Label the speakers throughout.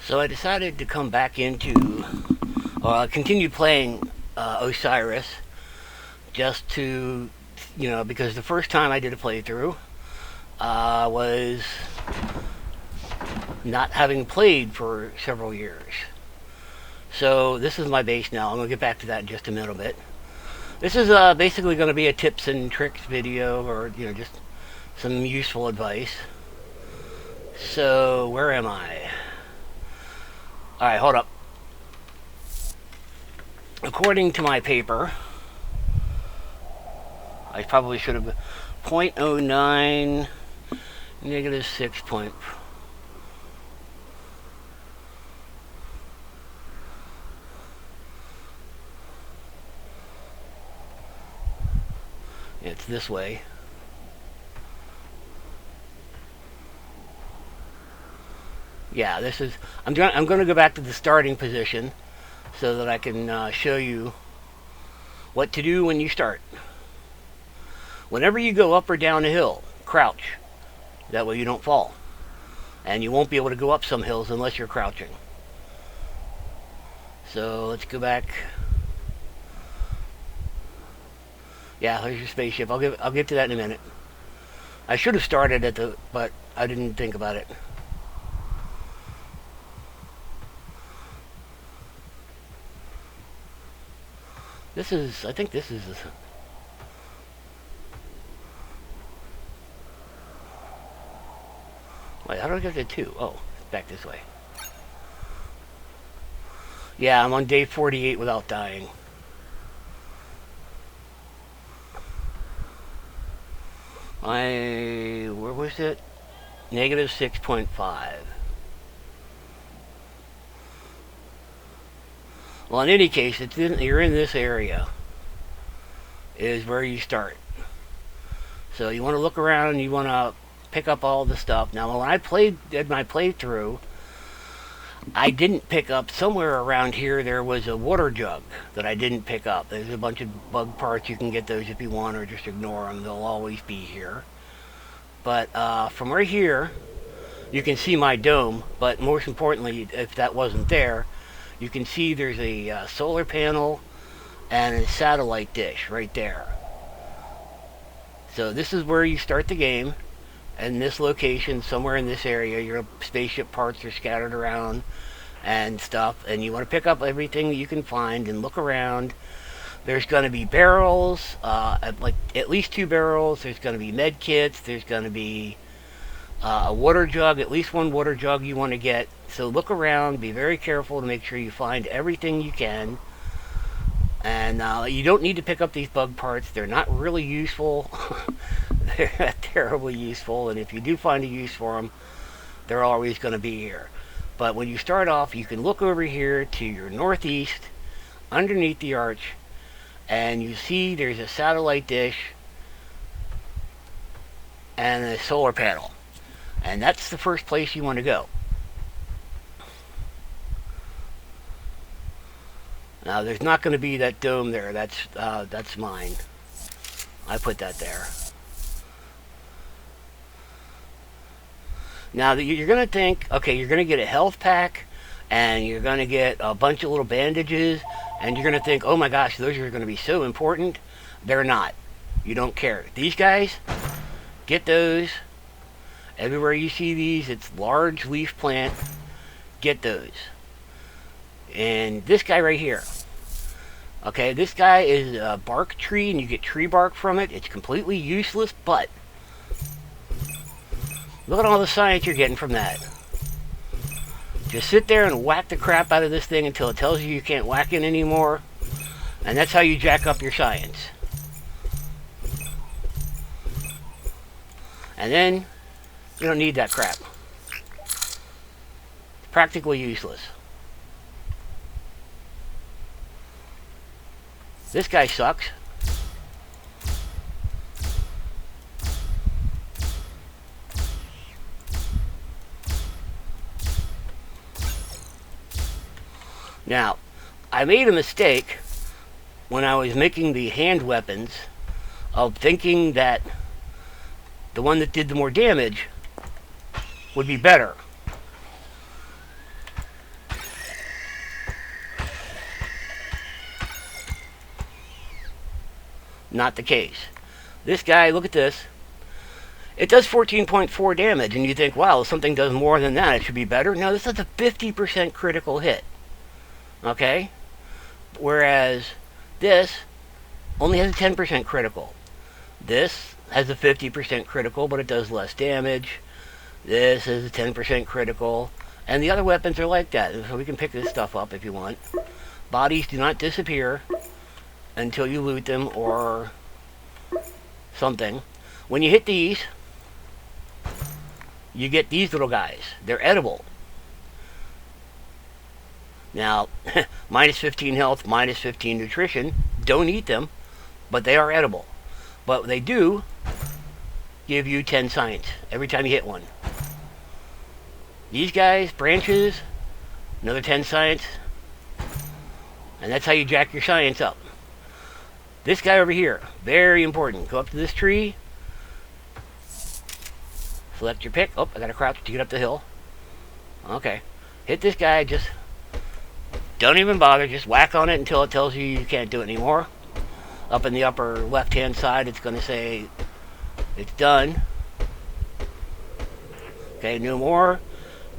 Speaker 1: So I decided to come back into, continue playing Osiris, just to, because the first time I did a playthrough was not having played for several years. So this is my base now. I'm going to get back to that in just a little bit. This is basically going to be a tips and tricks video, or just some useful advice. So where am I? Alright, hold up. According to my paper, I probably should have 0.09 negative 6 point. It's this way. Yeah, this is. I'm going to go back to the starting position so that I can show you what to do when you start. Whenever you go up or down a hill, crouch. That way you don't fall. And you won't be able to go up some hills unless you're crouching. So let's go back. Yeah, there's your spaceship. I'll get to that in a minute. I should have started at but I didn't think about it. I think this is. Wait, how do I get to 2? Oh, back this way. Yeah, I'm on day 48 without dying. Where was it? Negative 6.5. Well, in any case, you're in this area. Is where you start. So you want to look around and you want to pick up all the stuff. Now, when I did my playthrough, I didn't pick up, somewhere around here there was a water jug that I didn't pick up. There's a bunch of bug parts. You can get those if you want, or just ignore them. They'll always be here. But from right here, you can see my dome. But most importantly, if that wasn't there, you can see there's a solar panel and a satellite dish right there. So this is where you start the game. In this location, somewhere in this area, your spaceship parts are scattered around and stuff. And you want to pick up everything that you can find and look around. There's going to be barrels, like at least 2 barrels. There's going to be med kits. There's going to be a water jug, at least 1 water jug you want to get. So look around, be very careful to make sure you find everything you can. And you don't need to pick up these bug parts. They're not really useful. They're not terribly useful. And if you do find a use for them, they're always going to be here. But when you start off, you can look over here to your northeast, underneath the arch, and you see there's a satellite dish and a solar panel. And that's the first place you want to go. Now, there's not going to be that dome there. That's mine. I put that there. Now, you're going to think, okay, you're going to get a health pack, and you're going to get a bunch of little bandages, and you're going to think, oh my gosh, those are going to be so important. They're not. You don't care. These guys, get those. Everywhere you see these, it's large leaf plant. Get those. And this guy right here. Okay, this guy is a bark tree, and you get tree bark from it. It's completely useless, but look at all the science you're getting from that. Just sit there and whack the crap out of this thing until it tells you can't whack it anymore. And that's how you jack up your science. And then, you don't need that crap. It's practically useless. This guy sucks. Now, I made a mistake when I was making the hand weapons of thinking that the one that did the more damage would be better. Not the case. This guy, look at this. It does 14.4 damage, and you think, wow, if something does more than that, it should be better. No, this is a 50% critical hit. Okay? Whereas this only has a 10% critical. This has a 50% critical, but it does less damage. This is a 10% critical. And the other weapons are like that. So we can pick this stuff up if you want. Bodies do not disappear until you loot them or something. When you hit these, you get these little guys. They're edible. Now, minus 15 health, minus 15 nutrition. Don't eat them, but they are edible. But they do give you 10 science every time you hit one. These guys, branches, another 10 science. And that's how you jack your science up. This guy over here, very important. Go up to this tree. Select your pick. Oh, I gotta crouch to get up the hill. Okay. Hit this guy, just don't even bother. Just whack on it until it tells you you can't do it anymore. Up in the upper left-hand side, it's going to say it's done. Okay, no more.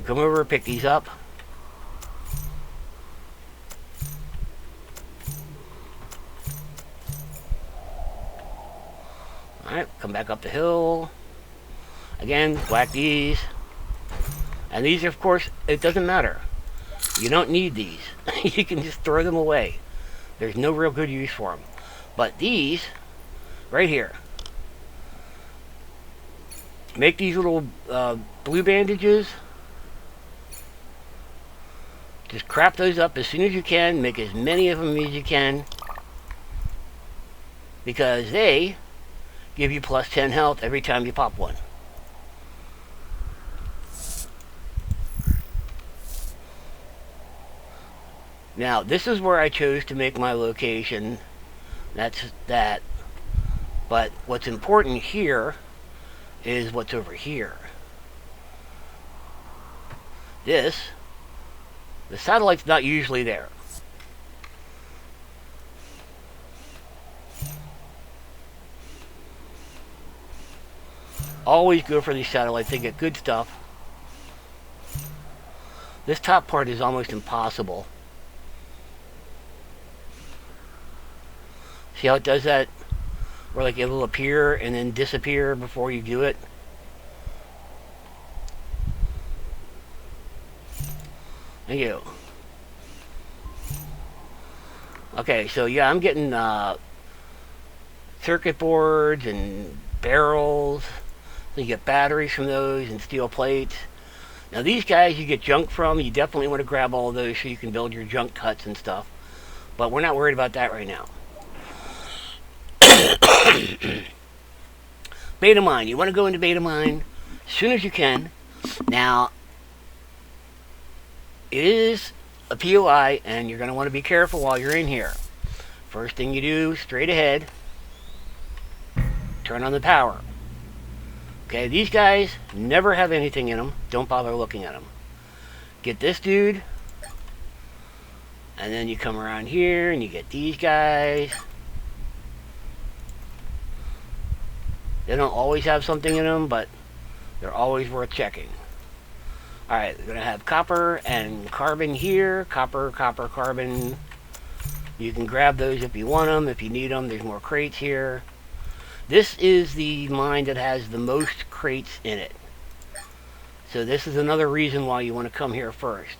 Speaker 1: Come over, pick these up. Alright, come back up the hill. Again, whack these. And these, of course, it doesn't matter. You don't need these. You can just throw them away. There's no real good use for them. But these, right here, make these little blue bandages. Just crap those up as soon as you can. Make as many of them as you can. Because they give you plus 10 health every time you pop one. Now, this is where I chose to make my location. That's that. But what's important here is what's over here. The satellite's not usually there. Always go for these satellites. They get good stuff. This top part is almost impossible. See how it does that? Where like it'll appear and then disappear before you do it. Thank you. Okay, so yeah, I'm getting circuit boards and barrels. So you get batteries from those and steel plates. Now these guys you get junk from. You definitely want to grab all of those so you can build your junk cuts and stuff. But we're not worried about that right now. Beta mine. You want to go into beta mine as soon as you can. Now, it is a POI, and you're going to want to be careful while you're in here. First thing you do, straight ahead, turn on the power. Okay, these guys never have anything in them. Don't bother looking at them. Get this dude, and then you come around here, and you get these guys. They don't always have something in them, but they're always worth checking. Alright, we're going to have copper and carbon here. Copper, copper, carbon. You can grab those if you want them, if you need them. There's more crates here. This is the mine that has the most crates in it. So this is another reason why you want to come here first.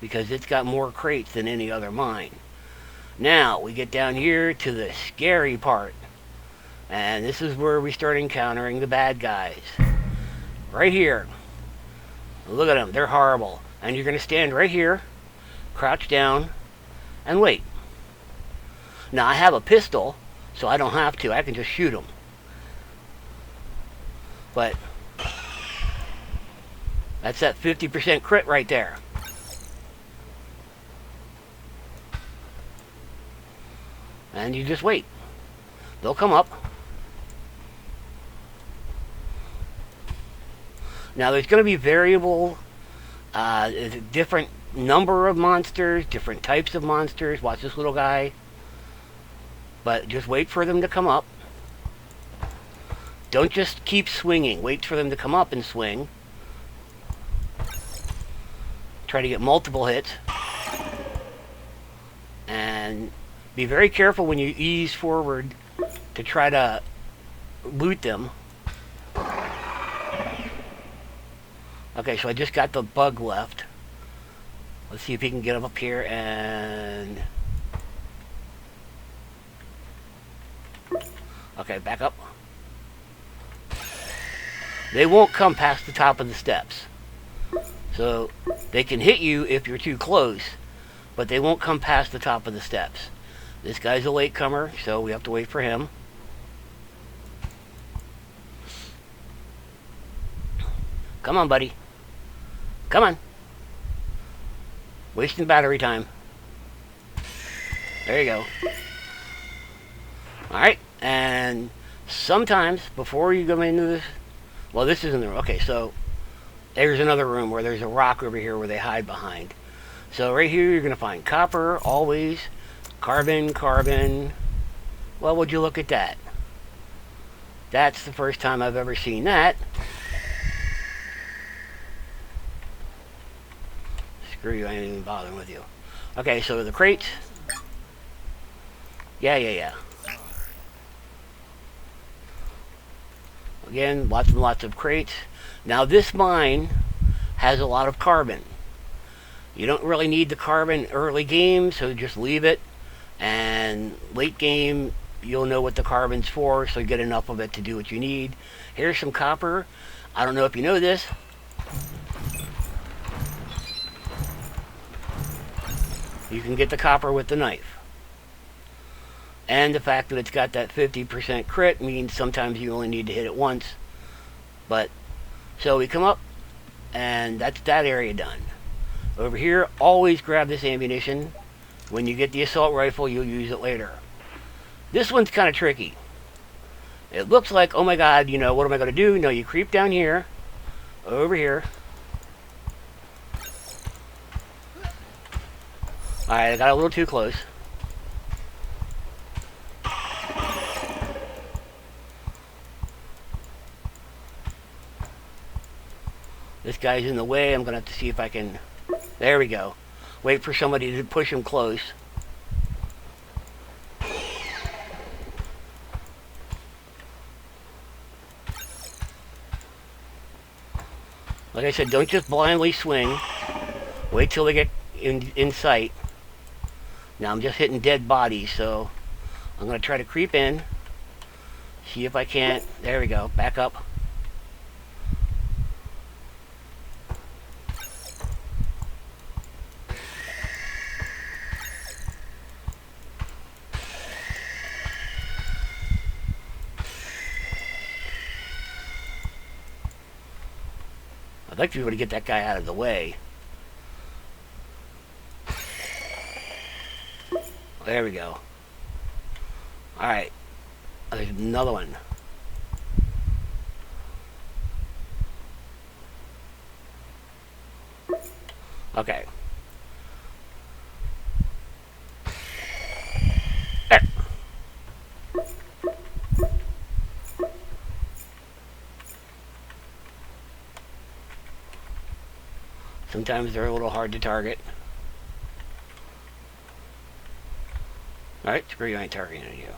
Speaker 1: Because it's got more crates than any other mine. Now, we get down here to the scary part. And this is where we start encountering the bad guys. Right here. Look at them. They're horrible. And you're going to stand right here, crouch down, and wait. Now, I have a pistol, so I don't have to. I can just shoot them. But that's that 50% crit right there. And you just wait. They'll come up. Now, there's going to be variable, different number of monsters, different types of monsters. Watch this little guy. But just wait for them to come up. Don't just keep swinging. Wait for them to come up and swing. Try to get multiple hits. And be very careful when you ease forward to try to loot them. Okay, so I just got the bug left. Let's see if he can get up here and... Okay, back up. They won't come past the top of the steps. So, they can hit you if you're too close, but they won't come past the top of the steps. This guy's a latecomer, so we have to wait for him. Come on, buddy. Come on. Wasting battery time. There you go. Alright, and sometimes before you go into this... Well, this isn't the room. Okay, so there's another room where there's a rock over here where they hide behind. So right here you're going to find copper, always. Carbon, carbon. Well, would you look at that? That's the first time I've ever seen that. Screw you, I ain't even bothering with you. Okay, so the crates. Yeah. Again, lots and lots of crates. Now this mine has a lot of carbon. You don't really need the carbon early game, so just leave it. And late game, you'll know what the carbon's for, so you get enough of it to do what you need. Here's some copper. I don't know if you know this. You can get the copper with the knife. And the fact that it's got that 50% crit means sometimes you only need to hit it once. But, so we come up, and that's that area done. Over here, always grab this ammunition. When you get the assault rifle, you'll use it later. This one's kind of tricky. It looks like, oh my god, you know, what am I going to do? No, you creep down here, over here. Alright, I got a little too close. This guy's in the way. I'm going to have to see if I can... There we go. Wait for somebody to push him close. Like I said, don't just blindly swing. Wait till they get in sight. Now I'm just hitting dead bodies, so I'm going to try to creep in. See if I can't. There we go. Back up. I'd like to be able to get that guy out of the way. There we go. Alright. There's another one. Okay. There. Sometimes they're a little hard to target. Alright, screw you, I ain't targeting you.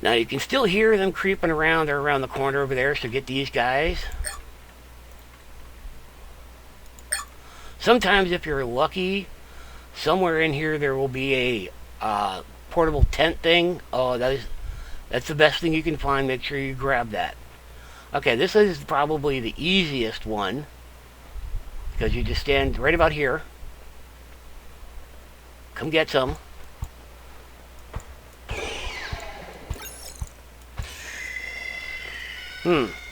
Speaker 1: Now you can still hear them creeping around. They're around the corner over there, so get these guys. Sometimes if you're lucky, somewhere in here there will be a portable tent thing. Oh, that's the best thing you can find. Make sure you grab that. Okay, this is probably the easiest one, because you just stand right about here. Come get some.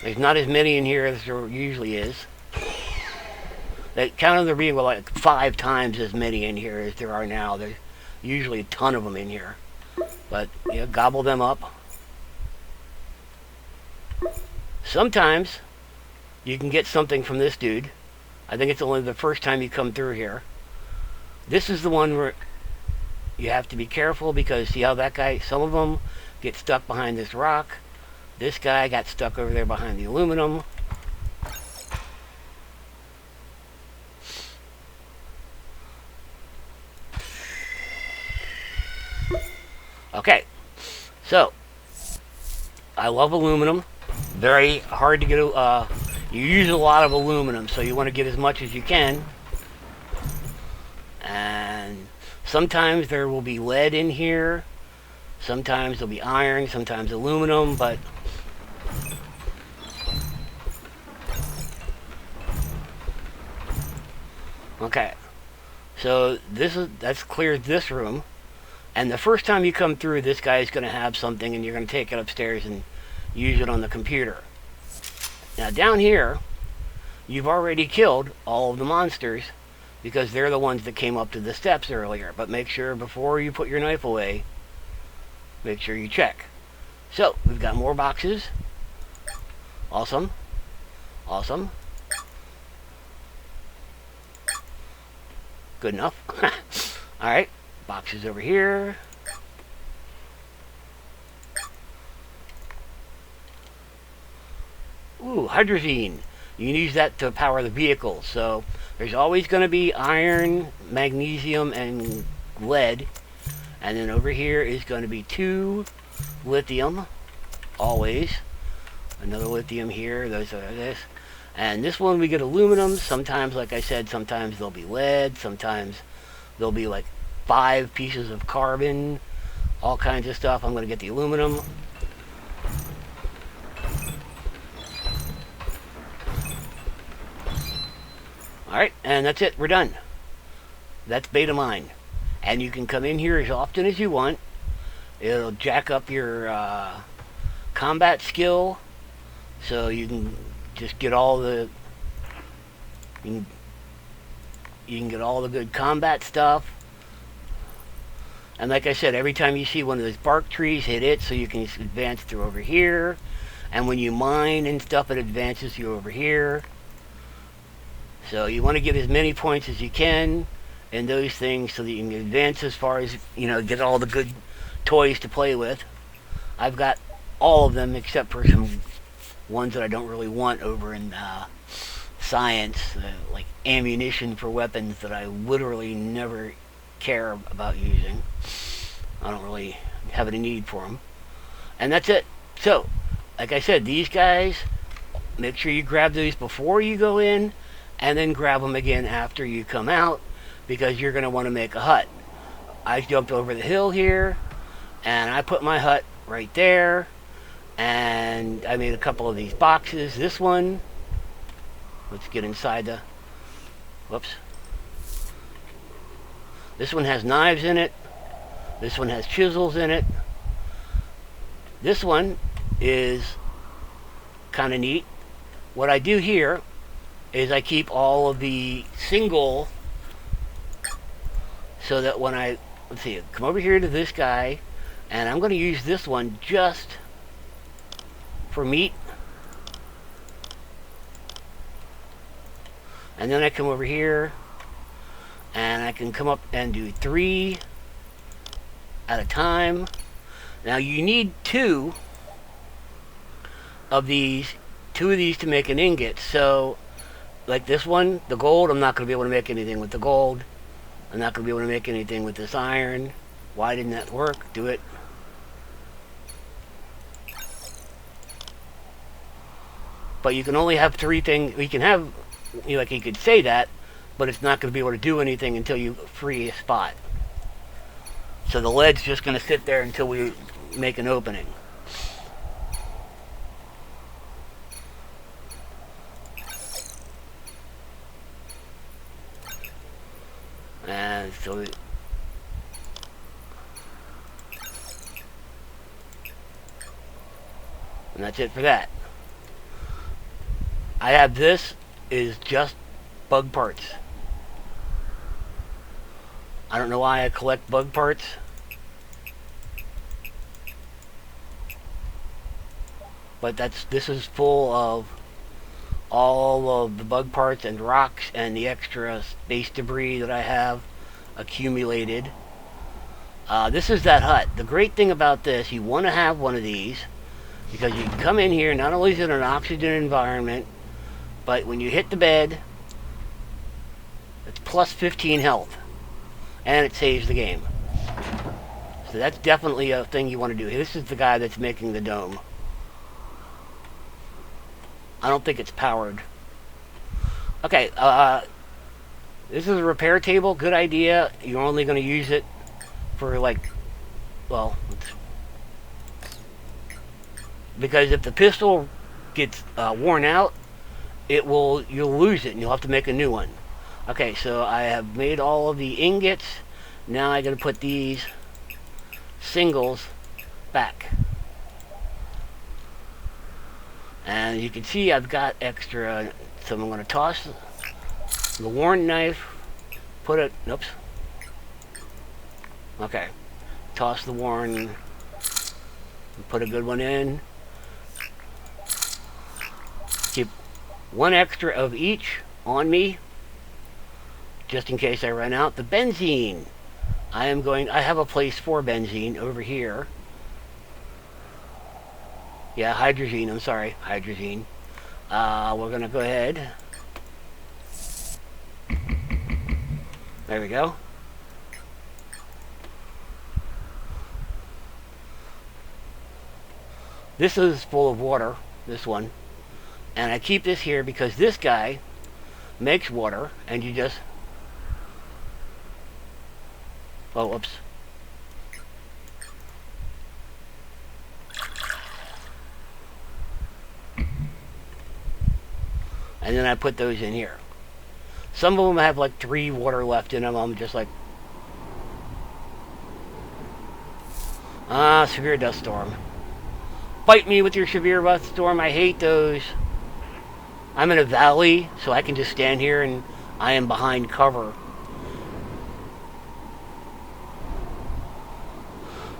Speaker 1: There's not as many in here as there usually is. They counted there being like 5 times as many in here as there are now. There's usually a ton of them in here. But, yeah, gobble them up. Sometimes you can get something from this dude. I think it's only the first time you come through here. This is the one where you have to be careful, because see how that guy, some of them get stuck behind this rock. This guy got stuck over there behind the aluminum. Okay, so I love aluminum. Very hard to get. You use a lot of aluminum, so you want to get as much as you can. And sometimes there will be lead in here. Sometimes there'll be iron. Sometimes aluminum. But okay, so that's cleared this room. And the first time you come through, this guy is going to have something, and you're going to take it upstairs and use it on the computer. Now down here, you've already killed all of the monsters because they're the ones that came up to the steps earlier. But make sure before you put your knife away, make sure you check. So we've got more boxes. Awesome. Awesome. Good enough. Alright. Boxes over here. Ooh, hydrazine. You can use that to power the vehicle. So there's always going to be iron, magnesium, and lead. And then over here is going to be 2 lithium. Always. Another lithium here. Those are this. And this one we get aluminum. Sometimes, like I said, sometimes there'll be lead. Sometimes there'll be like 5 pieces of carbon, all kinds of stuff. I'm going to get the aluminum. Alright, and that's it. We're done. That's beta mine. And you can come in here as often as you want. It'll jack up your combat skill, so you can just get all the... You can get all the good combat stuff. And like I said, every time you see one of those bark trees, hit it so you can advance through over here. And when you mine and stuff, it advances you over here. So you want to get as many points as you can in those things so that you can advance as far as, you know, get all the good toys to play with. I've got all of them except for some ones that I don't really want over in science, like ammunition for weapons that I literally never care about using. I don't really have any need for them. And that's it. So, like I said, these guys, make sure you grab these before you go in, and then grab them again after you come out, because you're going to want to make a hut. I jumped over the hill here, and I put my hut right there, and I made a couple of these boxes. This one, let's get inside the... Whoops. This one has knives in it. This one has chisels in it. This one is kind of neat. What I do here is I keep all of the single, so that when I, let's see, come over here to this guy, and I'm going to use this one just for meat. And then I come over here, and I can come up and do 3 at a time. Now you need 2 of these to make an ingot. So like this one, the gold, I'm not going to be able to make anything with the gold. I'm not going to be able to make anything with this iron. Why didn't that work? Do it. But you can only have 3 things. You can have, you know, like you could say that, but it's not going to be able to do anything until you free a spot. So the lead's just going to sit there until we make an opening. And so and that's it for that. I have this is just bug parts. I don't know why I collect bug parts. But this is full of all of the bug parts and rocks and the extra space debris that I have accumulated. This is that hut. The great thing about this, you want to have one of these Because you can come in here, not only is it an oxygen environment, but when you hit the bed, it's plus 15 health. And it saves the game. So that's definitely a thing you want to do. This is the guy that's making the dome. I don't think it's powered. Okay, this is a repair table. Good idea. You're only going to use it for, like, well, because if the pistol gets worn out, you'll lose it and you'll have to make a new one. Okay, so I have made all of the ingots. Now I'm going to put these singles back. And you can see I've got extra, so I'm going to toss the worn knife, put it, oops. Okay, toss the worn, put a good one in. Keep one extra of each on me, just in case I run out. The benzene. I have a place for benzene over here. Yeah, hydrazine, I'm sorry, hydrazine. We're gonna go ahead. There we go. This is full of water, this one. And I keep this here because this guy makes water, and you just... Oh, whoops. And then I put those in here. Some of them have like 3 water left in them. I'm just like... severe dust storm. Bite me with your severe dust storm. I hate those. I'm in a valley, so I can just stand here and I am behind cover.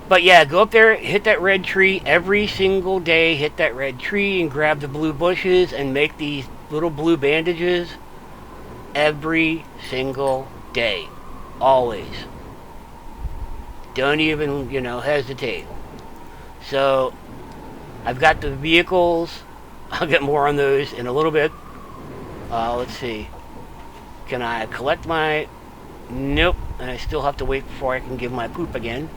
Speaker 1: But yeah, go up there, hit that red tree every single day. Hit that red tree and grab the blue bushes and make these little blue bandages every single day. Always. Don't even, hesitate. So, I've got the vehicles. I'll get more on those in a little bit. Let's see. Can I collect my... Nope. And I still have to wait before I can give my poop again.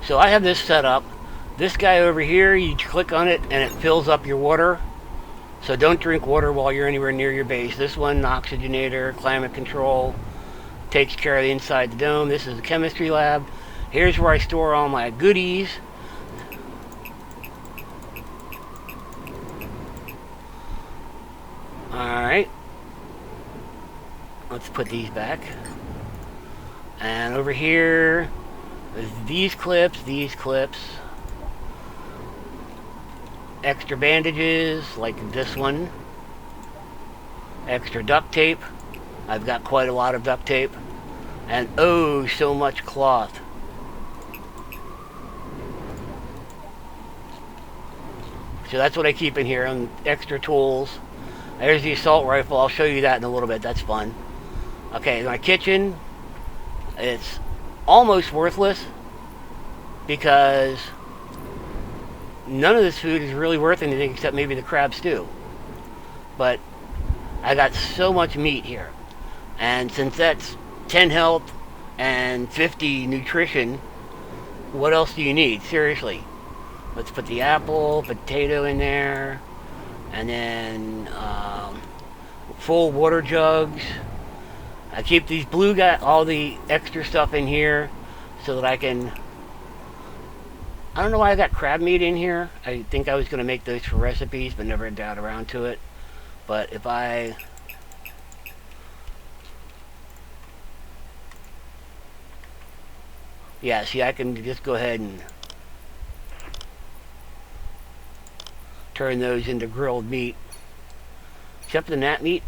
Speaker 1: So I have this set up. This guy over here, you click on it and it fills up your water. So don't drink water while you're anywhere near your base. This one, oxygenator, climate control, takes care of the inside the dome. This is the chemistry lab. Here's where I store all my goodies. Alright. Let's put these back. And over here, there's these clips. Extra bandages, like this one. Extra duct tape. I've got quite a lot of duct tape. And oh, so much cloth. So that's what I keep in here, and extra tools. There's the assault rifle. I'll show you that in a little bit. That's fun. Okay, my kitchen. It's almost worthless because none of this food is really worth anything except maybe the crab stew. But I got so much meat here. And since that's 10 health and 50 nutrition, what else do you need? Seriously. Let's put the apple, potato in there, and then full water jugs. I keep these all the extra stuff in here so that I can... I don't know why I got crab meat in here. I think I was going to make those for recipes, but never got around to it. But if I... Yeah, see, I can just go ahead and turn those into grilled meat. Except the gnat meat.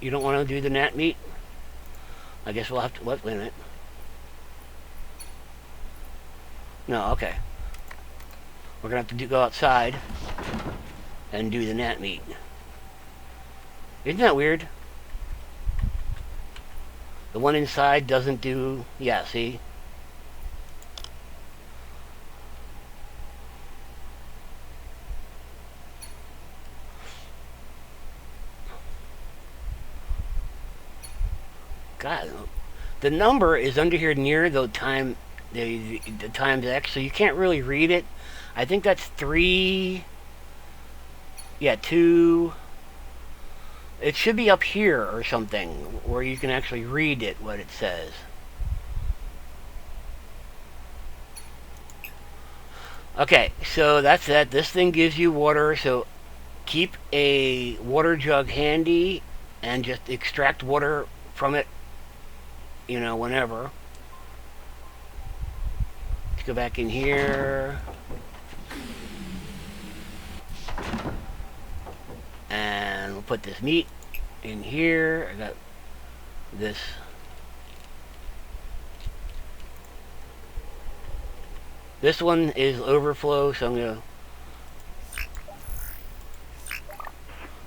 Speaker 1: You don't want to do the gnat meat? I guess we'll have to... Wait a minute. No, okay. We're going to have to go outside and do the gnat meat. Isn't that weird? The one inside doesn't do... Yeah, see? God, the number is under here near the time, the times X, so you can't really read it. I think that's 3. Yeah, 2. It should be up here or something where you can actually read it, what it says. Okay, so that's that. This thing gives you water, so keep a water jug handy and just extract water from it, you know, whenever. Let's go back in here. And we'll put this meat in here. I got this. This one is overflow, so I'm gonna...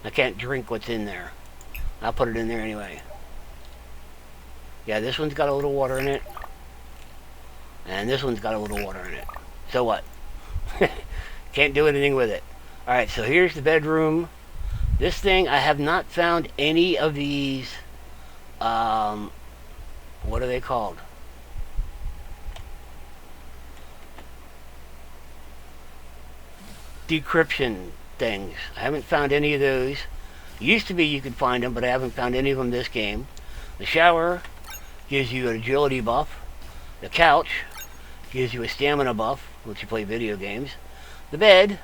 Speaker 1: I can't drink what's in there. I'll put it in there anyway. Yeah, this one's got a little water in it. And this one's got a little water in it. So what? Can't do anything with it. Alright, so here's the bedroom. This thing, I have not found any of these, what are they called? Decryption things. I haven't found any of those. Used to be you could find them, but I haven't found any of them this game. The shower gives you an agility buff. The couch gives you a stamina buff, once you play video games. The bed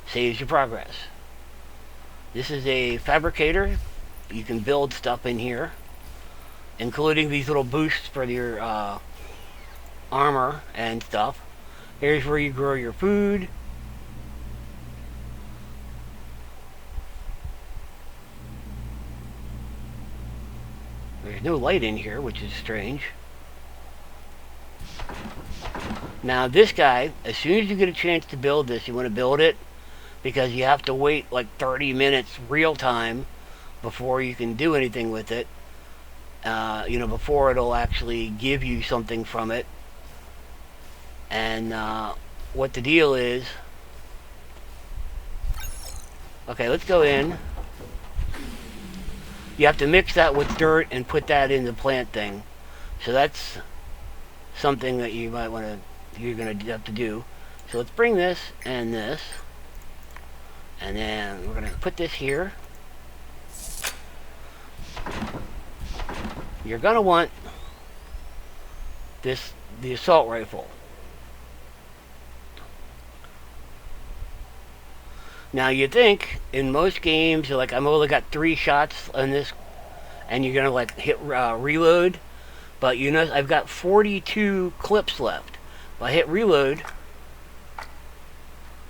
Speaker 1: saves your progress. This is a fabricator. You can build stuff in here, including these little boosts for your armor and stuff. Here's where you grow your food. There's no light in here, which is strange. Now this guy, as soon as you get a chance to build this, you want to build it, because you have to wait like 30 minutes real time before you can do anything with it. You know, before it'll actually give you something from it. And what the deal is... Okay, let's go in. You have to mix that with dirt and put that in the plant thing. So that's something that you might want to... You're going to have to do. So let's bring this and this. And then we're going to put this here. You're going to want this, the assault rifle. Now you think in most games you're like, I've only got 3 shots on this, and you're going to like hit reload. But you know, I've got 42 clips left. If I hit reload,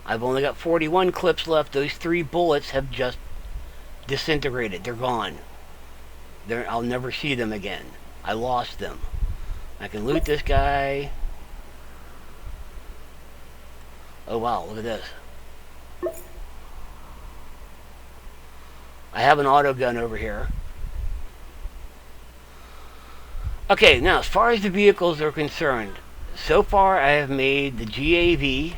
Speaker 1: I've only got 41 clips left. Those 3 bullets have just disintegrated. They're gone. I'll never see them again. I lost them. I can loot this guy. Oh wow, look at this. I have an auto gun over here. Okay, now as far as the vehicles are concerned, so far I have made the GAV.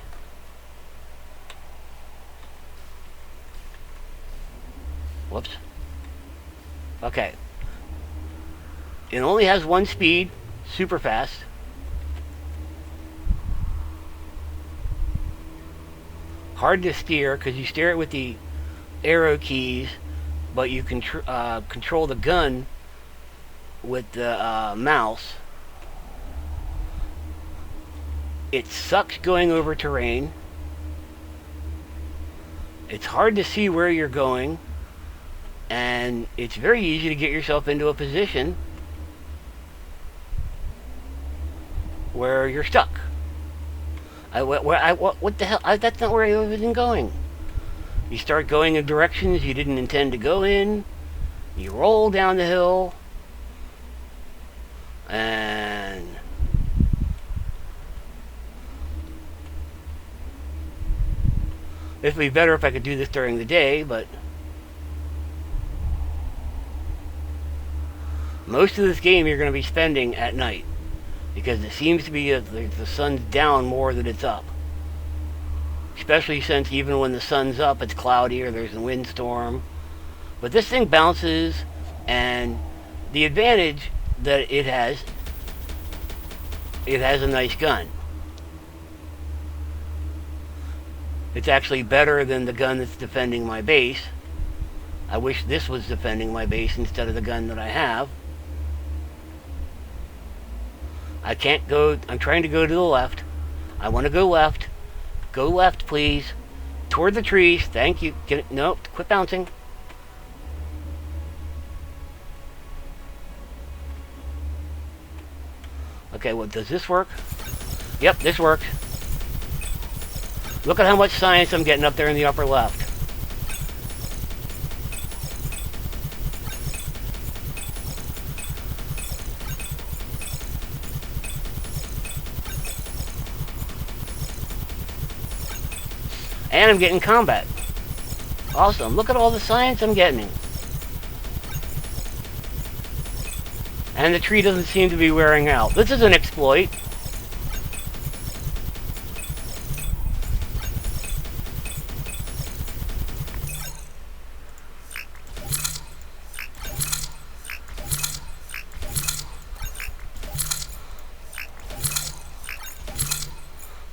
Speaker 1: Whoops. Okay. It only has 1 speed, super fast. Hard to steer because you steer it with the arrow keys, but you can control the gun with the mouse. It sucks going over terrain. It's hard to see where you're going, and it's very easy to get yourself into a position where you're stuck. What the hell? That's not where I was even going. You start going in directions you didn't intend to go in. You roll down the hill. And it would be better if I could do this during the day, but most of this game you're going to be spending at night, because it seems to be the sun's down more than it's up. Especially since even when the sun's up, it's cloudy or there's a windstorm. But this thing bounces, and the advantage that it has a nice gun. It's actually better than the gun that's defending my base. I wish this was defending my base instead of the gun that I have. I can't go. I'm trying to go to the left. I want to go left. Go left, please. Toward the trees. Thank you. No, quit bouncing. Okay, well, does this work? Yep, this works. Look at how much science I'm getting up there in the upper left. And I'm getting combat. Awesome. Look at all the science I'm getting. And the tree doesn't seem to be wearing out. This is an exploit.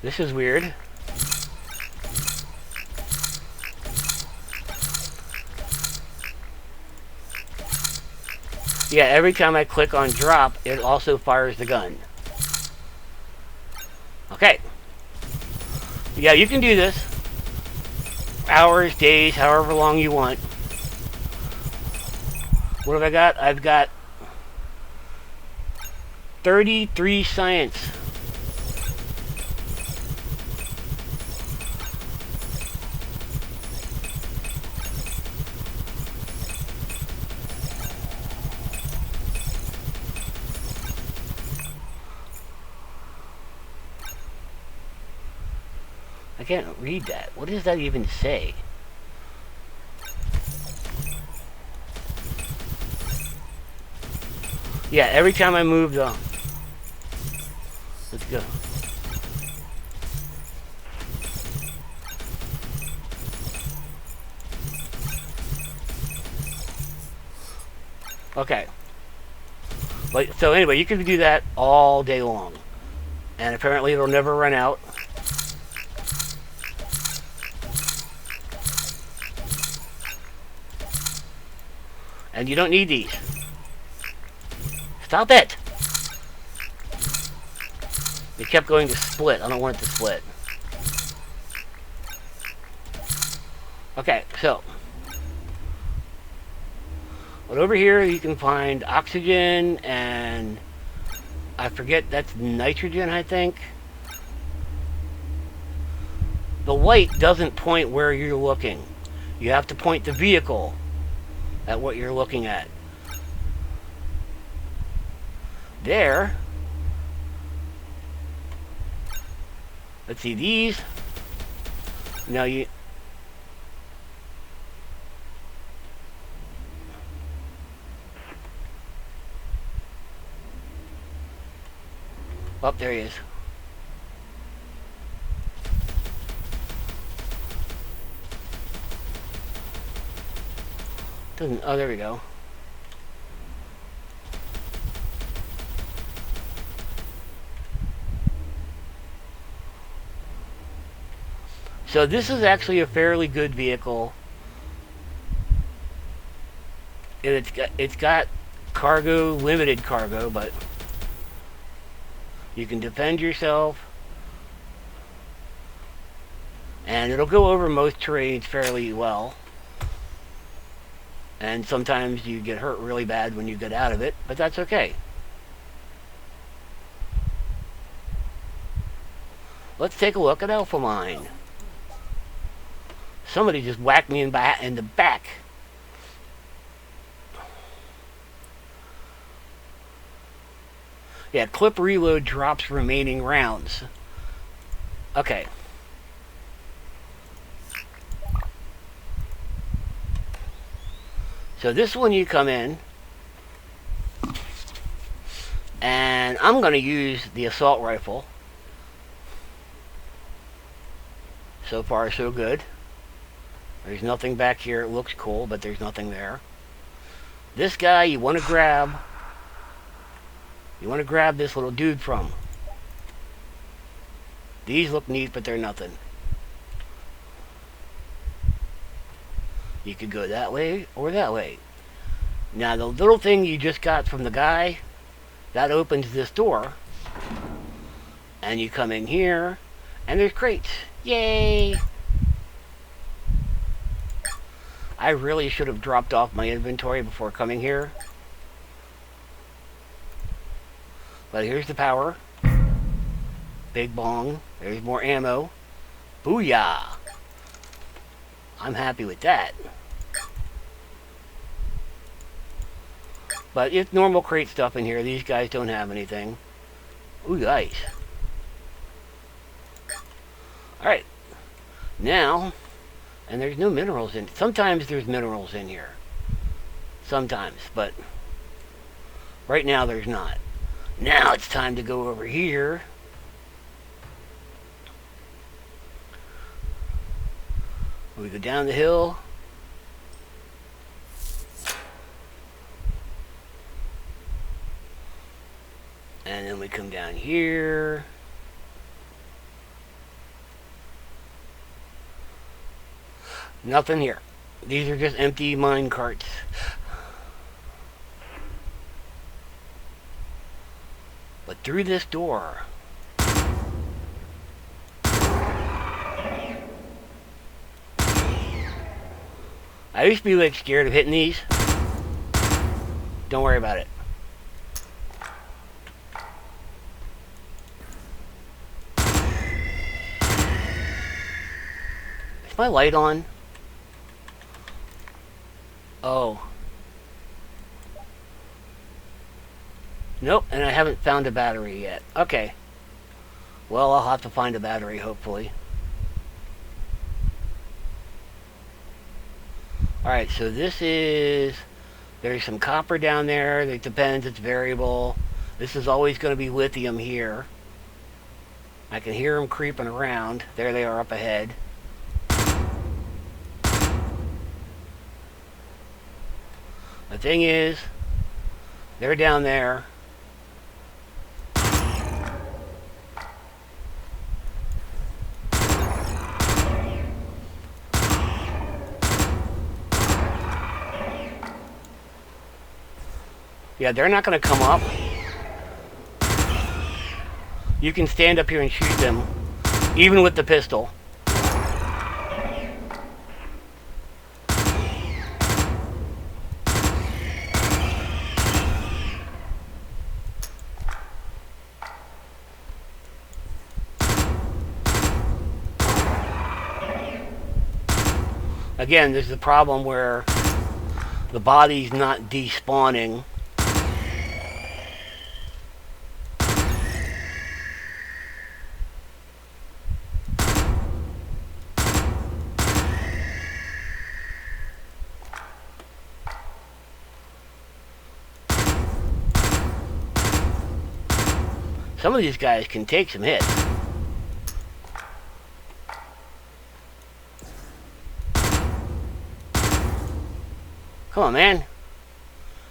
Speaker 1: This is weird. Yeah, every time I click on drop, it also fires the gun. Okay. Yeah, you can do this. Hours, days, however long you want. What have I got? I've got 33 science. I can't read that. What does that even say? Yeah, every time I move the... Let's go. Okay. But, so anyway, you can do that all day long. And apparently it'll never run out. And you don't need these. Stop it! It kept going to split. I don't want it to split. Okay, so. But over here you can find oxygen and I forget, that's nitrogen, I think. The light doesn't point where you're looking. You have to point the vehicle at what you're looking at. There. Let's see, these. Now you... Oh, there he is. Doesn't... Oh, there we go. So this is actually a fairly good vehicle. And it's got cargo, limited cargo, but you can defend yourself. And it'll go over most terrains fairly well. And sometimes you get hurt really bad when you get out of it, but that's okay. Let's take a look at Alpha Mine. Somebody just whacked me in the back. Yeah, clip reload drops remaining rounds. Okay. So this one you come in. And I'm going to use the assault rifle. So far, so good. There's nothing back here. It looks cool, but there's nothing there. This guy you want to grab. You want to grab this little dude from. These look neat, but they're nothing. You could go that way or that way. Now, the little thing you just got from the guy, that opens this door. And you come in here, and there's crates. Yay! I really should have dropped off my inventory before coming here. But here's the power. Big bong. There's more ammo. Booyah! I'm happy with that. But it's normal crate stuff in here. These guys don't have anything. Ooh, nice. Alright. Now, and there's no minerals in. Sometimes there's minerals in here. Sometimes, but right now there's not. Now it's time to go over here. We go down the hill. And then we come down here. Nothing here. These are just empty mine carts. But through this door, I used to be like scared of hitting these. Don't worry about it. Is my light on? Oh. Nope, and I haven't found a battery yet. Okay. Well, I'll have to find a battery, hopefully. Alright, so this is... There's some copper down there. It depends, it's variable. This is always going to be lithium here. I can hear them creeping around. There they are up ahead. The thing is, they're down there. Yeah, they're not going to come up. You can stand up here and shoot them, even with the pistol. Again, there's the problem where the body's not despawning. Some of these guys can take some hits. Come on, man.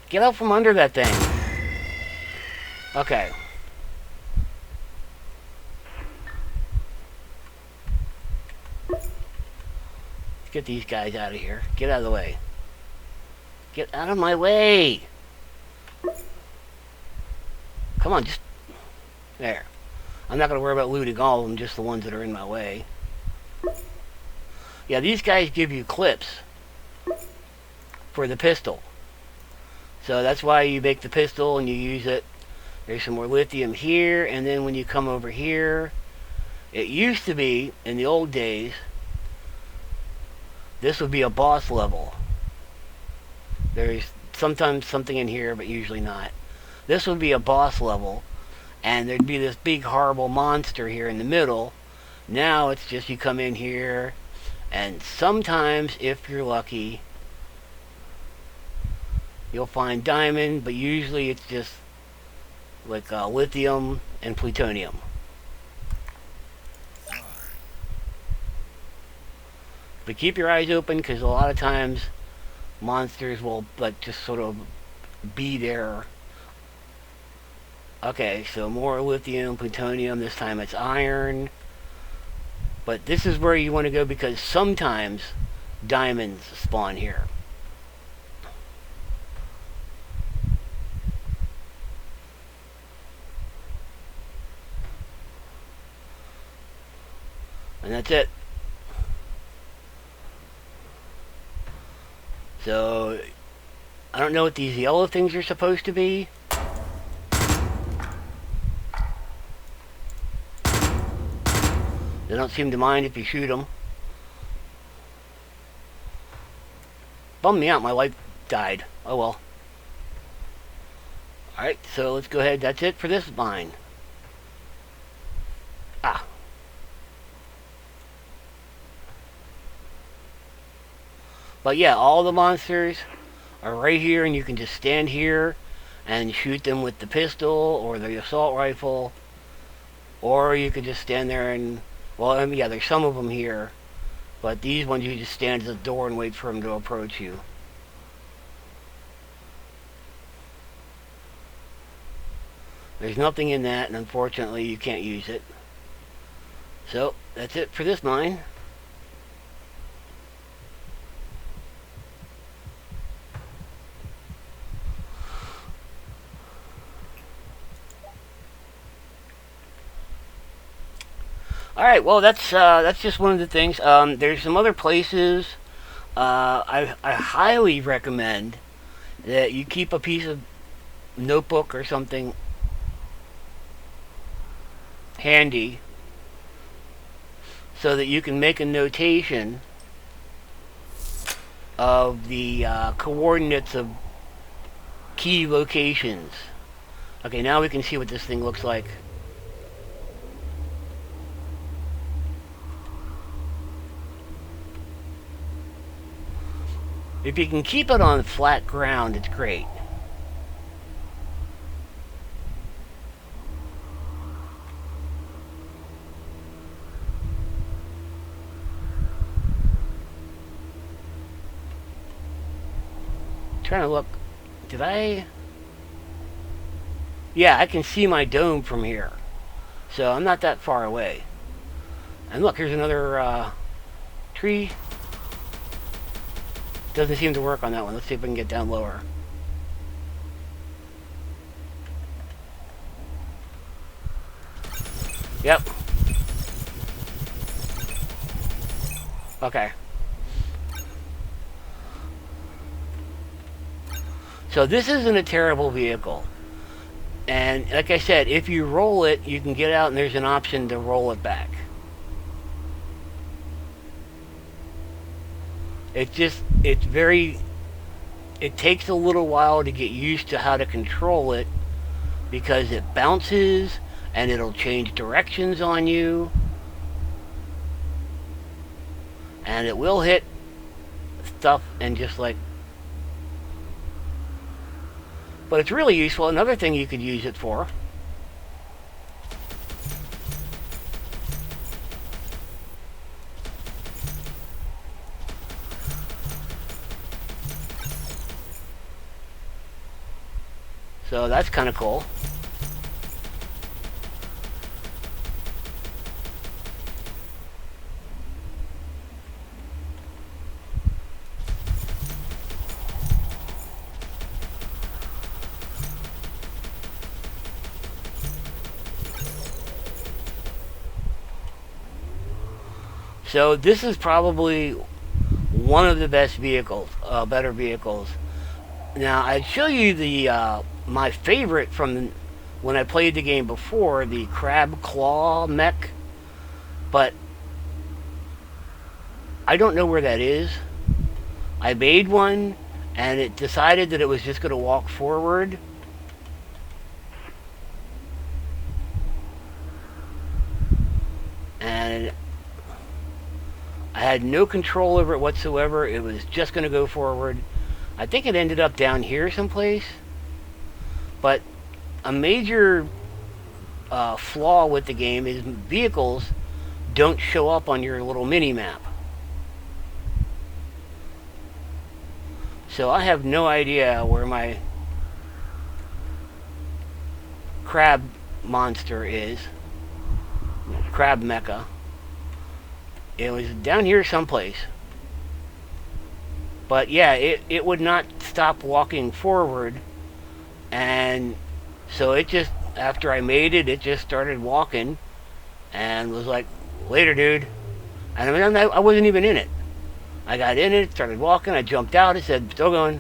Speaker 1: Get out from under that thing. Okay. Get these guys out of here. Get out of the way. Get out of my way. Come on, just... There. I'm not going to worry about looting all of them, just the ones that are in my way. Yeah, these guys give you clips for the pistol. So that's why you make the pistol and you use it. There's some more lithium here, and then when you come over here, it used to be, in the old days, this would be a boss level. There's sometimes something in here, but usually not. This would be a boss level, and there'd be this big horrible monster here in the middle. Now it's just you come in here, and sometimes, if you're lucky, you'll find diamond, but usually it's just like lithium and plutonium. But keep your eyes open, because a lot of times monsters will like just sort of be there Okay, so more lithium, plutonium. This time it's iron. But this is where you want to go because sometimes diamonds spawn here. And that's it. So, I don't know what these yellow things are supposed to be. They don't seem to mind if you shoot them. Bummed me out, my life died. Oh well. Alright, so let's go ahead. That's it for this mine. Ah. But yeah, all the monsters are right here, and you can just stand here and shoot them with the pistol or the assault rifle. Or you could just stand there and... Well, I mean, yeah, there's some of them here. But these ones, you just stand at the door and wait for them to approach you. There's nothing in that, and unfortunately you can't use it. So, that's it for this mine. Alright, well, that's just one of the things. There's some other places. I highly recommend that you keep a piece of notebook or something handy so that you can make a notation of the coordinates of key locations. Okay, now we can see what this thing looks like. If you can keep it on flat ground, it's great. Trying to look. Did I? Yeah, I can see my dome from here. So I'm not that far away. And look, here's another tree. Doesn't seem to work on that one. Let's see if we can get down lower. Yep. Okay. So this isn't a terrible vehicle. And like I said, if you roll it, you can get out and there's an option to roll it back. It takes a little while to get used to how to control it because it bounces and it'll change directions on you. And it will hit stuff and just like... But it's really useful. Another thing you could use it for so that's kind of cool. So this is probably one of the best vehicles, better vehicles. Now I'd show you the my favorite from when I played the game before, the crab claw mech, but I don't know where that is. I made one and it decided that it was just going to walk forward. And I had no control over it whatsoever. It was just going to go forward. I think it ended up down here someplace. But a major flaw with the game is vehicles don't show up on your little mini-map. So I have no idea where my crab monster is. Crab mecha. It was down here someplace. But yeah, it would not stop walking forward. And so it just, after I made it, it just started walking. And was like, later, dude. And I mean, I wasn't even in it. I got in it, started walking, I jumped out, it said, still going.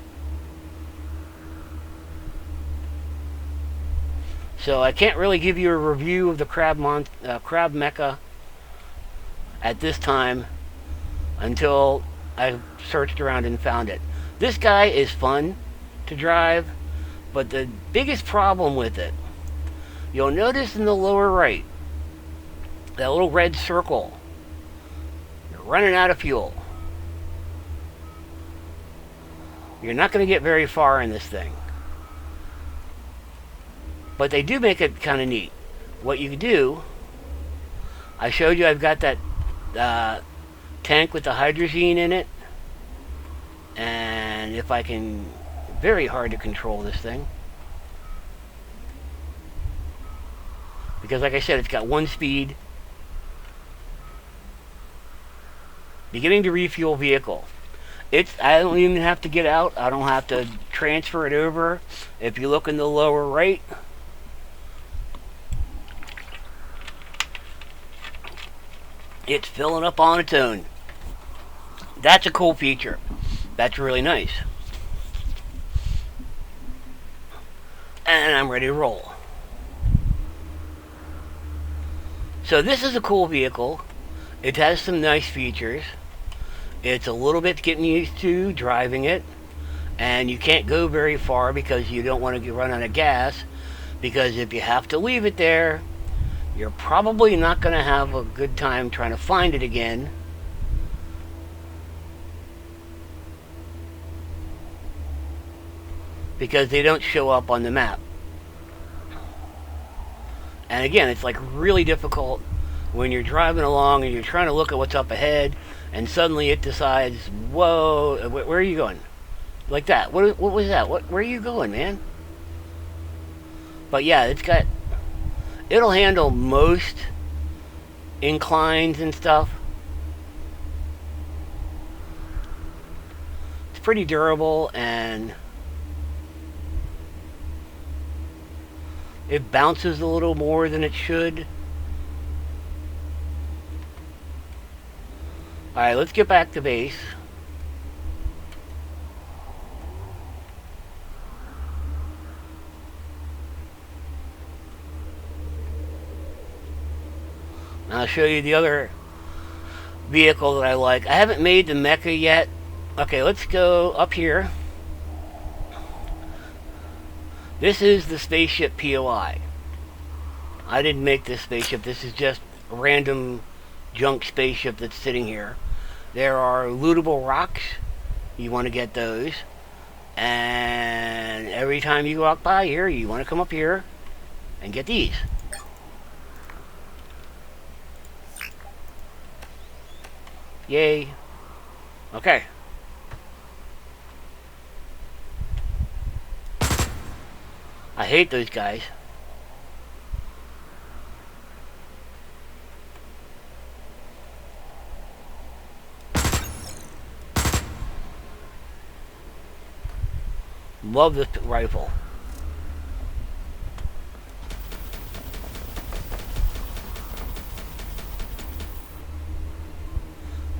Speaker 1: So I can't really give you a review of the crab mecha at this time until I searched around and found it. This guy is fun to drive, but the biggest problem with it, you'll notice in the lower right, that little red circle, you're running out of fuel. You're not going to get very far in this thing. But they do make it kind of neat. What you do, I showed you I've got that tank with the hydrazine in it. And if I can, very hard to control this thing. Because like I said, it's got one speed. Beginning to refuel vehicle. I don't even have to get out. I don't have to transfer it over. If you look in the lower right, it's filling up on its own. That's a cool feature. That's really nice. And I'm ready to roll. So this is a cool vehicle. It has some nice features. It's a little bit getting used to driving it, and you can't go very far because you don't want to run out of gas, because if you have to leave it there, you're probably not going to have a good time trying to find it again. Because they don't show up on the map. And again, it's like really difficult when you're driving along and you're trying to look at what's up ahead, and suddenly it decides, whoa, where are you going? Like that. What was that? Where are you going, man? But yeah, it'll handle most inclines and stuff. It's pretty durable, and it bounces a little more than it should. Alright, let's get back to base. And I'll show you the other vehicle that I like. I haven't made the mecha yet. Okay, let's go up here. This is the spaceship POI. I didn't make this spaceship. This is just a random junk spaceship that's sitting here. There are lootable rocks. You want to get those. And every time you walk by here, you want to come up here and get these. Yay. Okay. I hate those guys. Love this rifle.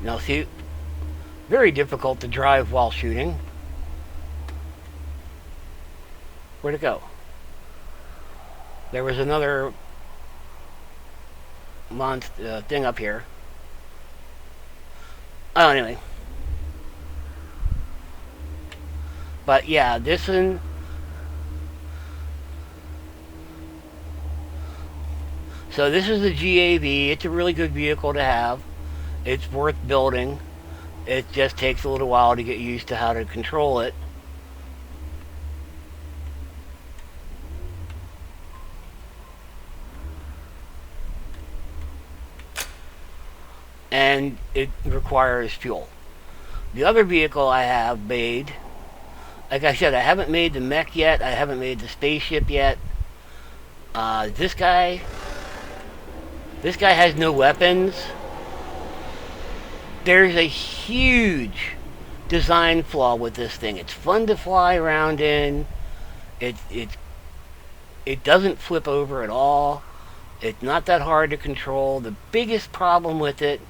Speaker 1: Now see, very difficult to drive while shooting. Where'd it go? There was another thing up here. Oh, anyway. But yeah, this one. So this is the GAV. It's a really good vehicle to have. It's worth building. It just takes a little while to get used to how to control it. And it requires fuel. The other vehicle I have made, like I said, I haven't made the mech yet. I haven't made the spaceship yet. This guy has no weapons. There's a huge design flaw with this thing. It's fun to fly around in. It doesn't flip over at all. It's not that hard to control. The biggest problem with it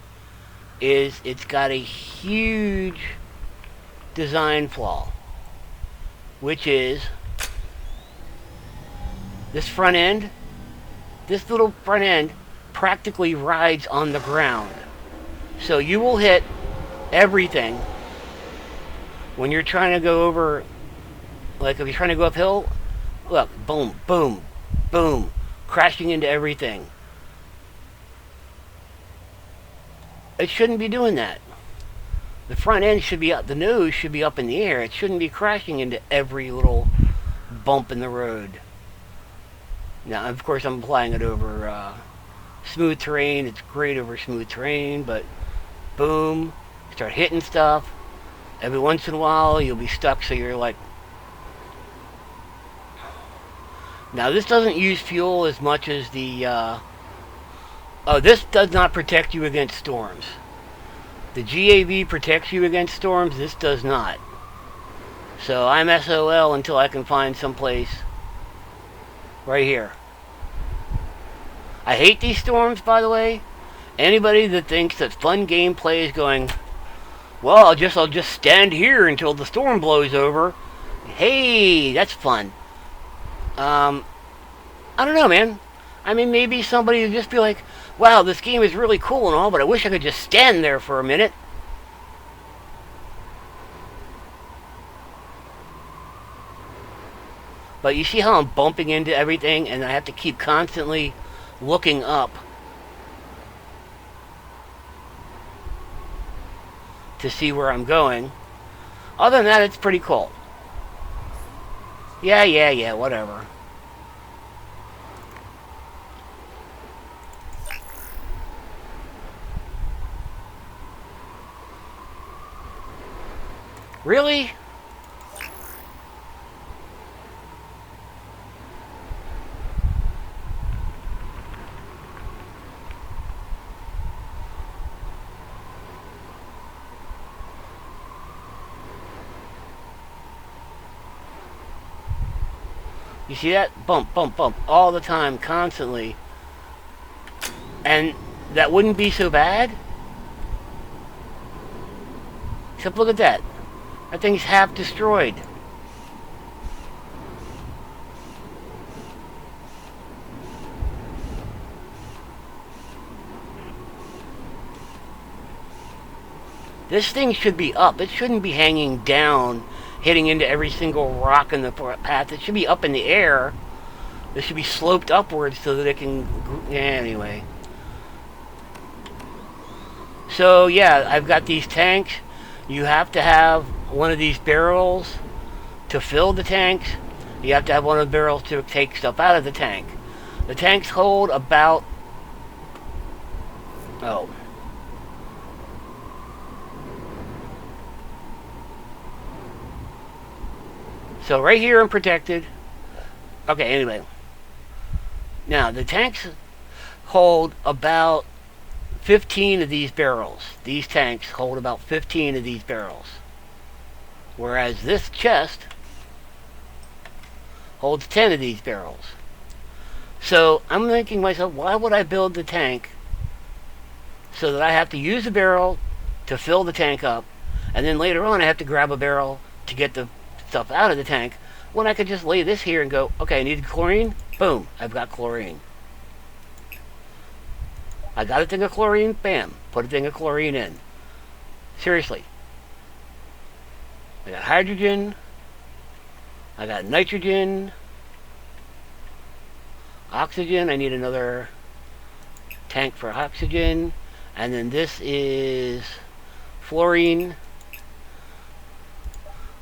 Speaker 1: is it's got a huge design flaw, which is this front end. This little front end practically rides on the ground. So you will hit everything when you're trying to go over, like if you're trying to go uphill, look, boom, boom, boom, crashing into everything. It shouldn't be doing that. The front end should be up, the nose should be up in the air. It shouldn't be crashing into every little bump in the road. Now, of course, I'm applying it over smooth terrain. It's great over smooth terrain, but boom, start hitting stuff. Every once in a while, you'll be stuck, so you're like... Now, this doesn't use fuel as much as the... Oh, this does not protect you against storms. The GAV protects you against storms. This does not. So I'm SOL until I can find someplace right here. I hate these storms, by the way. Anybody that thinks that fun gameplay is going, well, I'll just stand here until the storm blows over. Hey, that's fun. I don't know, man. I mean, maybe somebody would just be like, wow, this game is really cool and all, but I wish I could just stand there for a minute. But you see how I'm bumping into everything and I have to keep constantly looking up to see where I'm going. Other than that, it's pretty cool. Yeah, whatever. Really? You see that? Bump, bump, bump. All the time, constantly. And that wouldn't be so bad? Except look at that. That thing's half destroyed. This thing should be up. It shouldn't be hanging down, hitting into every single rock in the path. It should be up in the air. It should be sloped upwards so that it can... Anyway. So, yeah, I've got these tanks. You have to have one of these barrels to fill the tanks. You have to have one of the barrels to take stuff out of the tank. The tanks hold about... Oh. So right here I'm protected. Okay, anyway. Now, the tanks hold about 15 of these barrels. These tanks hold about 15 of these barrels. Whereas this chest holds 10 of these barrels. So I'm thinking to myself, why would I build the tank so that I have to use a barrel to fill the tank up, and then later on I have to grab a barrel to get the stuff out of the tank, when I could just lay this here and go, okay, I need chlorine? Boom, I've got chlorine. I got a thing of chlorine? Bam, put a thing of chlorine in. Seriously. I got hydrogen. I got nitrogen. Oxygen. I need another tank for oxygen. And then this is fluorine.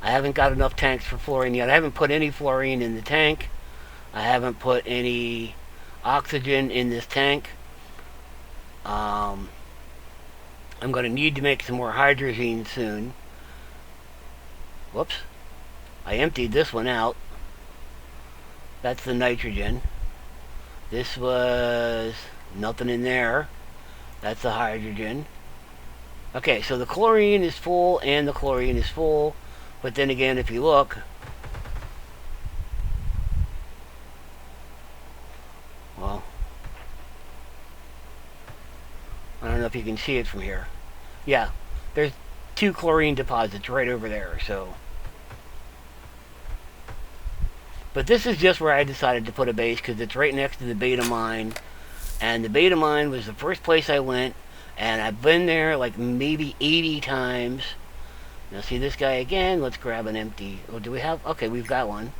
Speaker 1: I haven't got enough tanks for fluorine yet. I haven't put any fluorine in the tank. I haven't put any oxygen in this tank. I'm going to need to make some more hydrazine soon. Whoops. I emptied this one out. That's the nitrogen. This was nothing in there. That's the hydrogen. Okay, so the chlorine is full and the chlorine is full. But then again, if you look, well, I don't know if you can see it from here. Yeah, there's 2 chlorine deposits right over there, so. But this is just where I decided to put a base because it's right next to the beta mine. And the beta mine was the first place I went. And I've been there like maybe 80 times. Now see this guy again. Let's grab an empty. Oh, do we have? Okay, we've got one.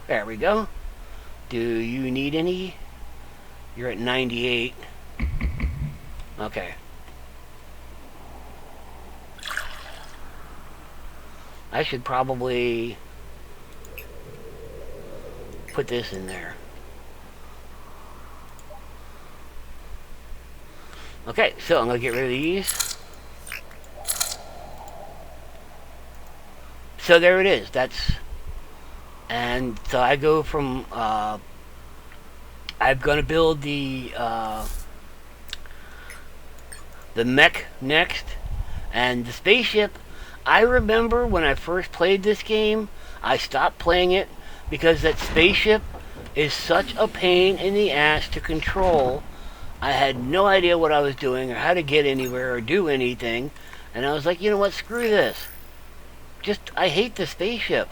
Speaker 1: There we go. Do you need any? You're at 98. Okay. I should probably put this in there. Okay, so I'm going to get rid of these. So there it is. And so I go from, I'm going to build the mech next. And the spaceship, I remember when I first played this game, I stopped playing it because that spaceship is such a pain in the ass to control. I had no idea what I was doing or how to get anywhere or do anything. And I was like, you know what, screw this. I hate the spaceship.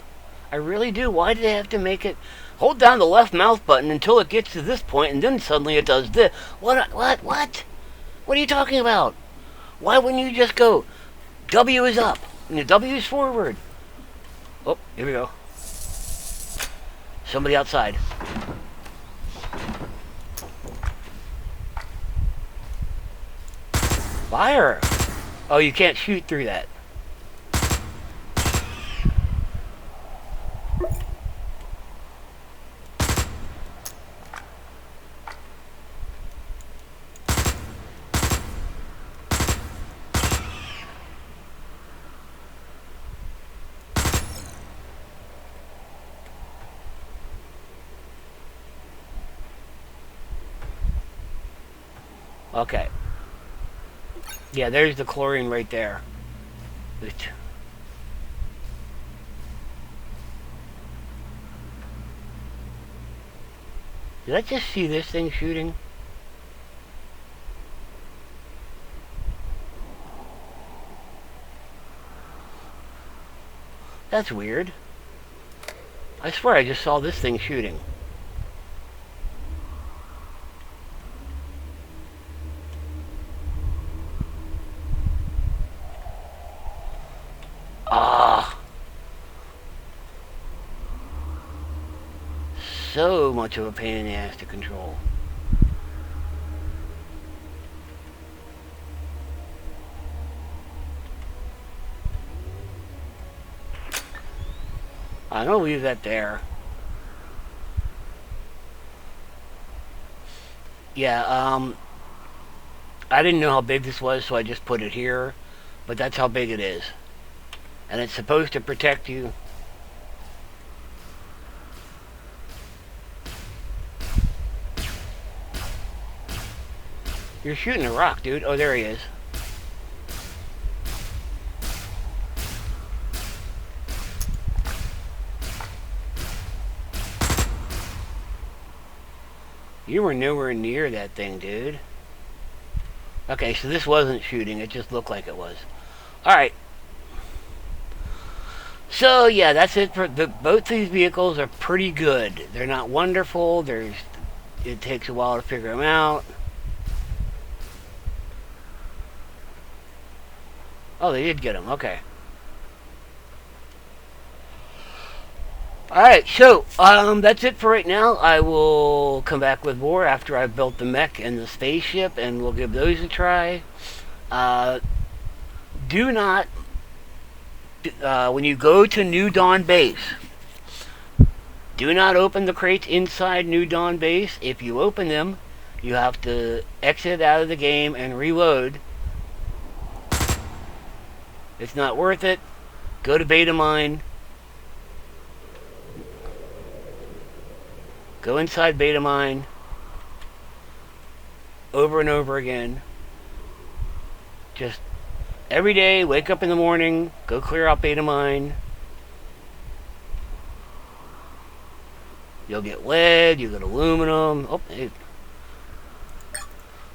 Speaker 1: I really do. Why do they have to make it... Hold down the left mouse button until it gets to this point and then suddenly it does this. What? What are you talking about? Why wouldn't you just go, W is up and W is forward? Oh, here we go. Somebody outside. Fire! Oh, you can't shoot through that. Okay. Yeah, there's the chlorine right there. Did I just see this thing shooting? That's weird. I swear I just saw this thing shooting. So much of a pain in the ass to control. I'm gonna leave that there. Yeah, I didn't know how big this was, so I just put it here. But that's how big it is. And it's supposed to protect you. You're shooting a rock, dude. Oh, there he is. You were nowhere near that thing, dude. Okay, so this wasn't shooting. It just looked like it was. Alright. So, yeah, that's it for both these vehicles are pretty good. They're not wonderful. It takes a while to figure them out. Oh, they did get them. Okay. Alright, so, that's it for right now. I will come back with more after I've built the mech and the spaceship, and we'll give those a try. Do not, when you go to New Dawn base, do not open the crates inside New Dawn base. If you open them, you have to exit out of the game and reload. It's not worth it. Go to beta mine. Go inside beta mine over and over again. Just every day, wake up in the morning, go clear out beta mine. You'll get lead, you'll get aluminum. Oh, hey.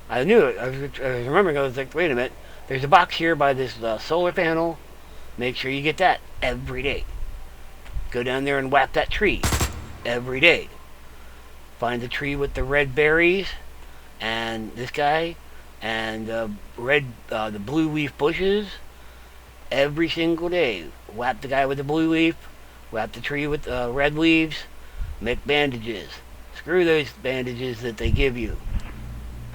Speaker 1: I knew it. I was remembering, I was like, wait a minute. There's a box here by this solar panel. Make sure you get that every day. Go down there and whap that tree every day. Find the tree with the red berries and this guy and the blue leaf bushes every single day. Whap the guy with the blue leaf, whap the tree with red leaves, make bandages. Screw those bandages that they give you.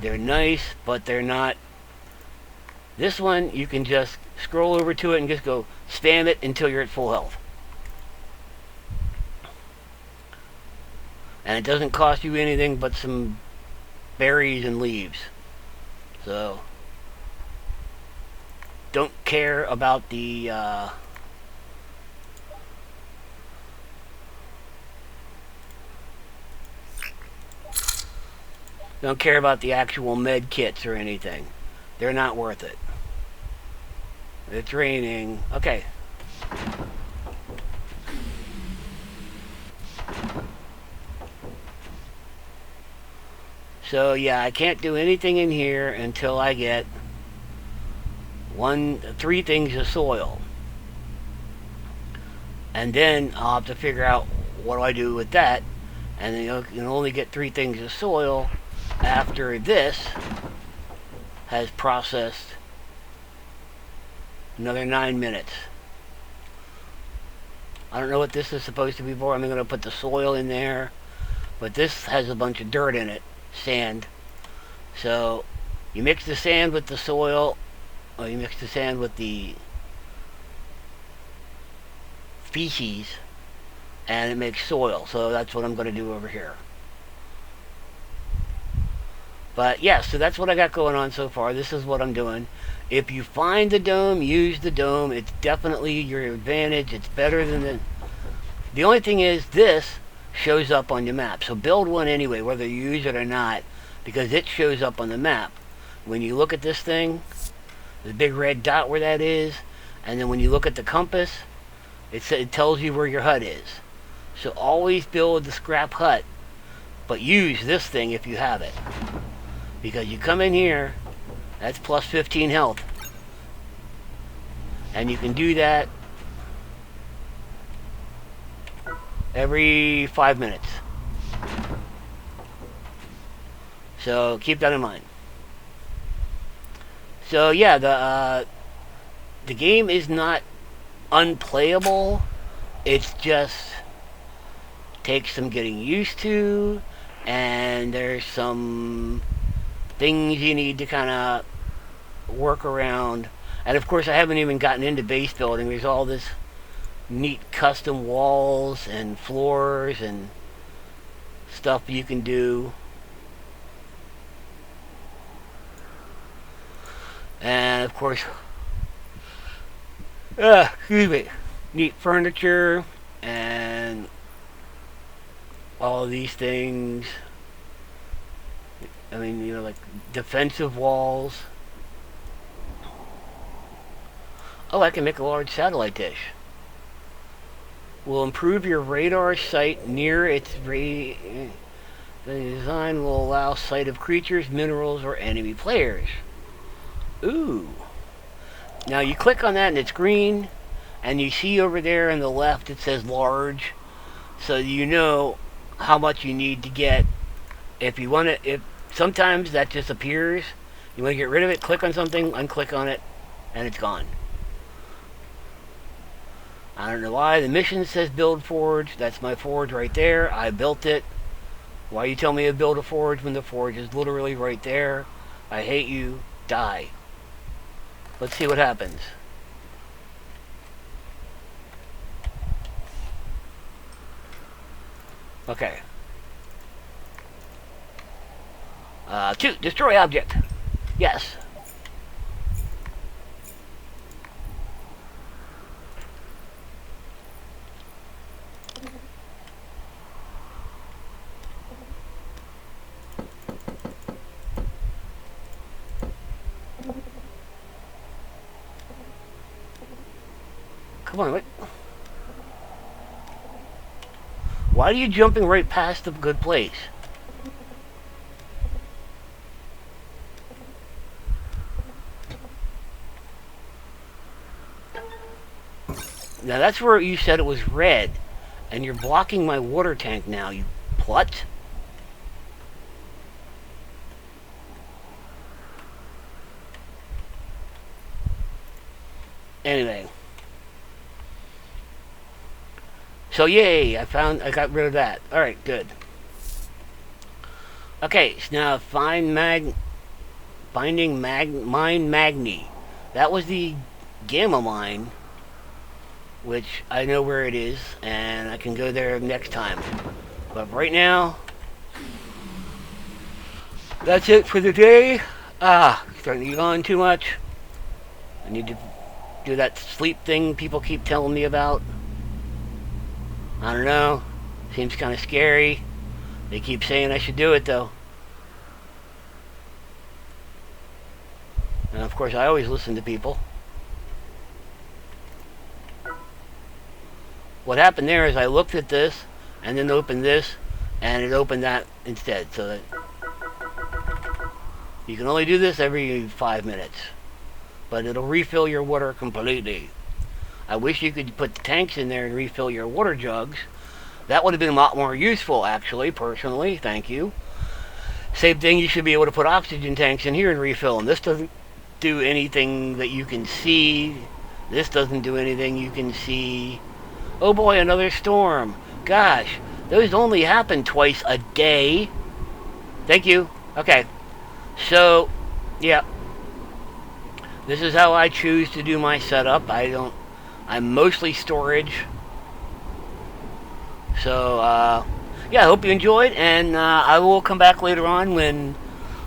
Speaker 1: They're nice, but they're not. This one, you can just scroll over to it and just go spam it until you're at full health. And it doesn't cost you anything but some berries and leaves. So, don't care about the don't care about the actual med kits or anything. They're not worth it. It's raining. Okay. So yeah, I can't do anything in here until I get 3 things of soil. And then I'll have to figure out what do I do with that. And then you can only get 3 things of soil after this has processed another 9 minutes. I don't know what this is supposed to be for. I'm going to put the soil in there. But this has a bunch of dirt in it. Sand. So you mix the sand with the soil, or you mix the sand with the feces, and it makes soil. So that's what I'm going to do over here. But yeah, so that's what I got going on so far. This is what I'm doing. If you find the dome, use the dome. It's definitely your advantage. It's better than the only thing is this shows up on your map. So build one anyway, whether you use it or not, because it shows up on the map. When you look at this thing, the big red dot where that is, and then when you look at the compass, it tells you where your hut is. So always build the scrap hut, but use this thing if you have it. Because you come in here, that's plus 15 health. And you can do that every 5 minutes. So keep that in mind. So yeah, the game is not unplayable. It's just takes some getting used to, and there's some things you need to kind of work around. And of course I haven't even gotten into base building. There's all this neat custom walls and floors and stuff you can do. And of course, excuse me, neat furniture and all of these things. I mean, you know, like defensive walls. Oh, I can make a large satellite dish. Will improve your radar sight near its the design will allow sight of creatures, minerals, or enemy players. Ooh. Now you click on that and it's green, and you see over there on the left it says large, so you know how much you need to get. If you want it, if sometimes that just appears, you want to get rid of it, click on something, unclick on it, and it's gone. I don't know why. The mission says build forge. That's my forge right there. I built it. Why you tell me to build a forge when the forge is literally right there? I hate you. Die. Let's see what happens. Okay. 2. Destroy object. Yes. Come on, wait. Why are you jumping right past the good place? Now that's where you said it was red, and you're blocking my water tank now, you plut. Anyway. So yay, I got rid of that. Alright, good. Okay, so now Mine Magni. That was the Gamma Mine, which I know where it is, and I can go there next time. But right now, that's it for the day. Starting to yawn too much. I need to do that sleep thing people keep telling me about. I don't know. Seems kind of scary. They keep saying I should do it, though. And of course, I always listen to people. What happened there is I looked at this, and then opened this, and it opened that instead. So that you can only do this every 5 minutes. But it'll refill your water completely. I wish you could put the tanks in there and refill your water jugs. That would have been a lot more useful, actually, personally. Thank you. Same thing, you should be able to put oxygen tanks in here and refill them. This doesn't do anything that you can see. This doesn't do anything you can see. Oh boy, another storm. Gosh, those only happen twice a day. Thank you. Okay. So, yeah. This is how I choose to do my setup. I'm mostly storage. So, yeah, I hope you enjoyed, and I will come back later on when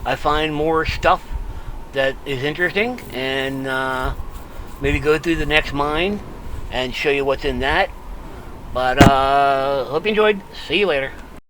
Speaker 1: I find more stuff that is interesting, and maybe go through the next mine and show you what's in that. But, hope you enjoyed. See you later.